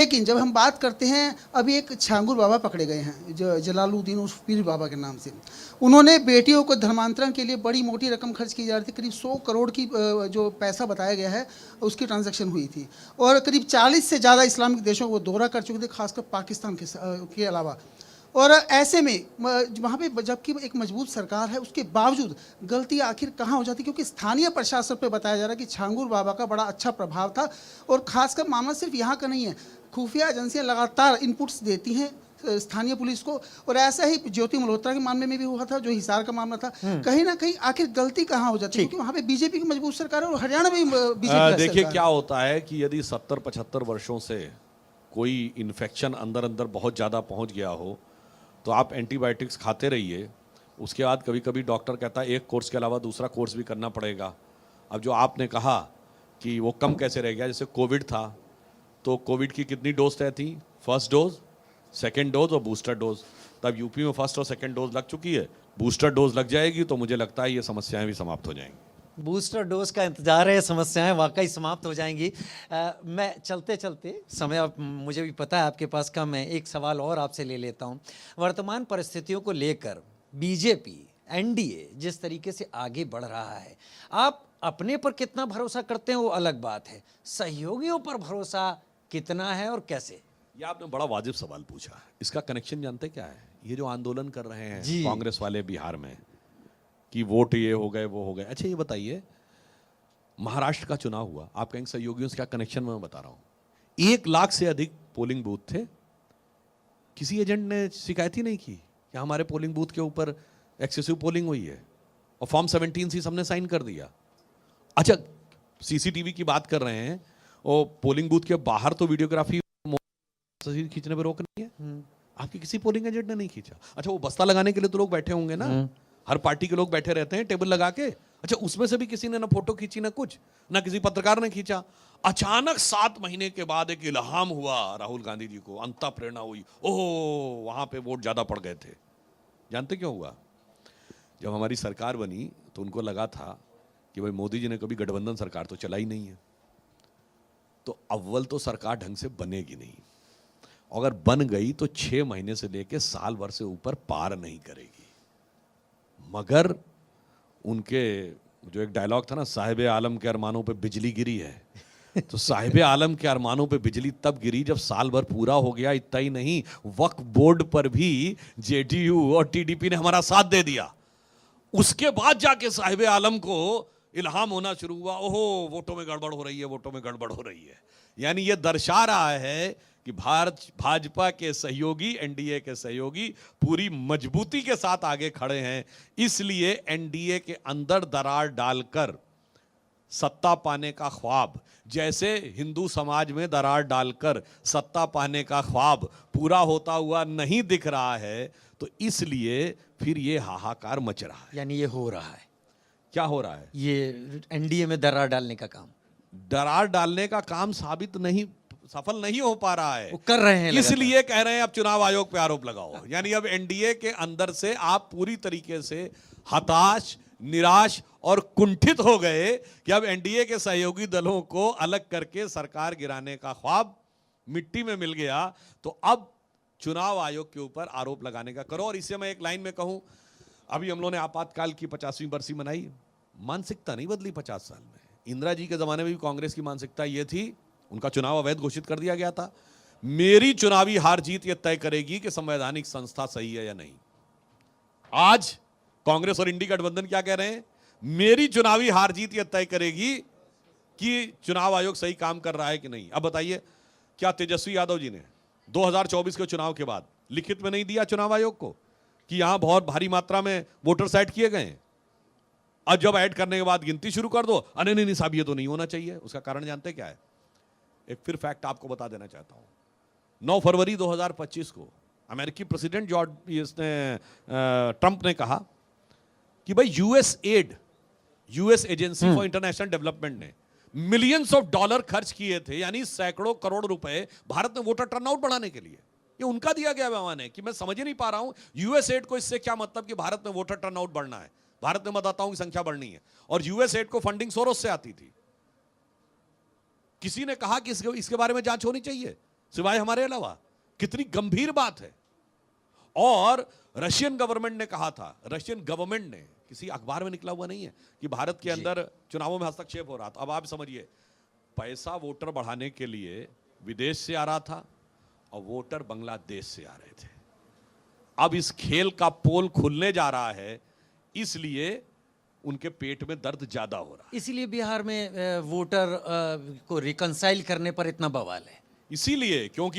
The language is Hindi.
लेकिन जब हम बात करते हैं, अभी एक छांगुर बाबा पकड़े गए हैं जो जलालुद्दीन उर्फ पीर बाबा के नाम से। उन्होंने बेटियों को धर्मांतरण के लिए बड़ी मोटी रकम खर्च की जा रही थी, करीब 100 करोड़ की जो पैसा बताया गया है उसकी ट्रांजैक्शन हुई थी, और करीब 40 से ज़्यादा इस्लामिक देशों को दौरा कर चुके थे, खासकर पाकिस्तान के अलावा। और ऐसे में वहाँ पे जबकि एक मजबूत सरकार है, उसके बावजूद गलती आखिर कहाँ हो जाती, क्योंकि स्थानीय प्रशासन पे बताया जा रहा है कि छांगुर बाबा का बड़ा अच्छा प्रभाव था। और खासकर मामला सिर्फ यहाँ का नहीं है, खुफिया एजेंसियाँ लगातार इनपुट्स देती हैं स्थानीय पुलिस को, और ऐसा ही ज्योति मल्होत्रा के मामले में भी हुआ था, जो हिसार का मामला था। कहीं ना कहीं आखिर गलती कहाँ हो जाती है, क्योंकि वहाँ पे बीजेपी की मजबूत सरकार है और हरियाणा में बीजेपी। देखिए क्या होता है कि यदि 70-75 वर्षों से कोई इन्फेक्शन अंदर अंदर बहुत ज़्यादा पहुँच गया हो तो आप एंटीबायोटिक्स खाते रहिए, उसके बाद कभी कभी डॉक्टर कहता है एक कोर्स के अलावा दूसरा कोर्स भी करना पड़ेगा। अब जो आपने कहा कि वो कम कैसे रह गया, जैसे कोविड था तो कोविड की कितनी डोज तय थी, फर्स्ट डोज, सेकेंड डोज और बूस्टर डोज। तब यूपी में फर्स्ट और सेकेंड डोज लग चुकी है, बूस्टर डोज लग जाएगी तो मुझे लगता है ये समस्याएं भी समाप्त हो जाएंगी। बूस्टर डोज का इंतजार है, समस्याएं वाकई समाप्त हो जाएंगी। मैं चलते चलते समय, अब मुझे भी पता है आपके पास कम है, एक सवाल और आपसे ले लेता हूं। वर्तमान परिस्थितियों को लेकर बीजेपी एनडीए जिस तरीके से आगे बढ़ रहा है, आप अपने पर कितना भरोसा करते हैं वो अलग बात है, सहयोगियों पर भरोसा कितना है और कैसे? ये आपने बड़ा वाजिब सवाल पूछा। इसका कनेक्शन जानते क्या है? ये जो आंदोलन कर रहे हैं कांग्रेस वाले बिहार में कि वोट ये हो गए वो हो गए। अच्छा ये बताइए, महाराष्ट्र का चुनाव हुआ, आप कहेंगे सहयोगियों से क्या कनेक्शन, मैं बता रहा हूं। 1 लाख से अधिक पोलिंग बूथ थे, किसी एजेंट ने शिकायत ही नहीं की कि हमारे पोलिंग बूथ के ऊपर एक्सेसिव पोलिंग हुई है, और फॉर्म 17C हमने साइन कर दिया। अच्छा सीसीटीवी की बात कर रहे हैं, और पोलिंग बूथ के बाहर तो वीडियोग्राफी तस्वीर खींचने पर रोक नहीं है, आपकी किसी पोलिंग एजेंट ने नहीं खींचा। अच्छा वो बस्ता लगाने के लिए तो लोग बैठे होंगे ना, हर पार्टी के लोग बैठे रहते हैं टेबल लगा के। अच्छा उसमें से भी किसी ने ना फोटो खींची, ना कुछ, ना किसी पत्रकार ने खींचा। अचानक 7 महीने के बाद एक इल्हाम हुआ राहुल गांधी जी को, अंतः प्रेरणा हुई, ओह वहां पे वोट ज्यादा पड़ गए थे। जानते क्यों हुआ? जब हमारी सरकार बनी तो उनको लगा था कि भाई मोदी जी ने कभी गठबंधन सरकार तो चलाई नहीं है, तो अव्वल तो सरकार ढंग से बनेगी नहीं, अगर बन गई तो 6 महीने से लेके साल भर से ऊपर पार नहीं करेगी। मगर उनके जो एक डायलॉग था ना, साहिब आलम के अरमानों पे बिजली गिरी है, तो साहिब आलम के अरमानों पे बिजली तब गिरी जब साल भर पूरा हो गया। इतना ही नहीं, वक्फ बोर्ड पर भी जेडीयू और टीडीपी ने हमारा साथ दे दिया। उसके बाद जाके साहिब आलम को इल्हाम होना शुरू हुआ, ओहो वोटों में गड़बड़ हो रही है, वोटों में गड़बड़ हो रही है। यानी ये दर्शा रहा है कि भाजपा के सहयोगी, एनडीए के सहयोगी पूरी मजबूती के साथ आगे खड़े हैं। इसलिए एनडीए के अंदर दरार डालकर सत्ता पाने का ख्वाब, जैसे हिंदू समाज में दरार डालकर सत्ता पाने का ख्वाब पूरा होता हुआ नहीं दिख रहा है, तो इसलिए फिर ये हाहाकार मच रहा है। यानी ये हो रहा है, क्या हो रहा है? ये एनडीए में दरार डालने का काम, दरार डालने का काम सफल नहीं हो पा रहा है, वो कर रहे हैं, इसलिए कह रहे हैं अब चुनाव आयोग पे आरोप लगाओ। यानी अब एनडीए के अंदर से आप पूरी तरीके से हताश, निराश और कुंठित हो गए कि अब एनडीए के सहयोगी दलों को अलग करके सरकार गिराने का ख्वाब मिट्टी में मिल गया। तो अब चुनाव आयोग के ऊपर आरोप लगाने का करो। और इससे मैं एक लाइन में कहूं, अभी हम लोगों ने आपातकाल की 50वीं बरसी मनाई, मानसिकता नहीं बदली 50 साल में। इंदिरा जी के जमाने में भी कांग्रेस की मानसिकता ये थी, उनका चुनाव अवैध घोषित कर दिया गया था। मेरी चुनावी हार जीत यह तय करेगी कि संवैधानिक संस्था सही है या नहीं। आज कांग्रेस और इंडी गठबंधन क्या कह रहे हैं? मेरी चुनावी हार जीत यह तय करेगी कि चुनाव आयोग सही काम कर रहा है कि नहीं। अब बताइए, क्या तेजस्वी यादव जी ने 2024 के चुनाव के बाद लिखित में नहीं दिया चुनाव आयोग को कि यहां बहुत भारी मात्रा में वोटर्स ऐड किए गए हैं? अब जब ऐड करने के बाद गिनती शुरू कर दो, नहीं साहब ये तो नहीं होना चाहिए। उसका कारण जानते क्या है? एक फिर फैक्ट आपको बता देना चाहता हूं। 9 फरवरी 2025 को अमेरिकी प्रेसिडेंट ट्रंप ने कहा कि भाई US agency for international development ने मिलियंस ऑफ डॉलर खर्च किए थे, यानी सैकड़ों करोड़ रुपए भारत में वोटर टर्नआउट बढ़ाने के लिए। ये उनका दिया गया बयान है कि मैं समझ ही नहीं पा रहा हूं यूएस एड को इससे क्या मतलब कि भारत में वोटर टर्नआउट बढ़ना है, भारत में मतदाताओं की संख्या बढ़नी है। और यूएस एड को फंडिंग सोरोस से आती थी। किसी ने कहा कि इसके बारे में जांच होनी चाहिए। सिवाय हमारे अलावा। कितनी गंभीर बात है। और रशियन गवर्नमेंट ने कहा था, रशियन गवर्नमेंट ने, किसी अखबार में निकला हुआ नहीं है, कि भारत के अंदर चुनावों में हस्तक्षेप हो रहा था। अब आप समझिए, पैसा वोटर बढ़ाने के लिए विदेश से आ रहा था और वोटर बांग्लादेश से आ रहे थे। अब इस खेल का पोल खुलने जा रहा है, इसलिए उनके पेट में दर्द ज्यादा हो रहा है। इसीलिए बिहार में वोटर को रिकंसाइल करने पर इतना बवाल है। इसीलिए, क्योंकि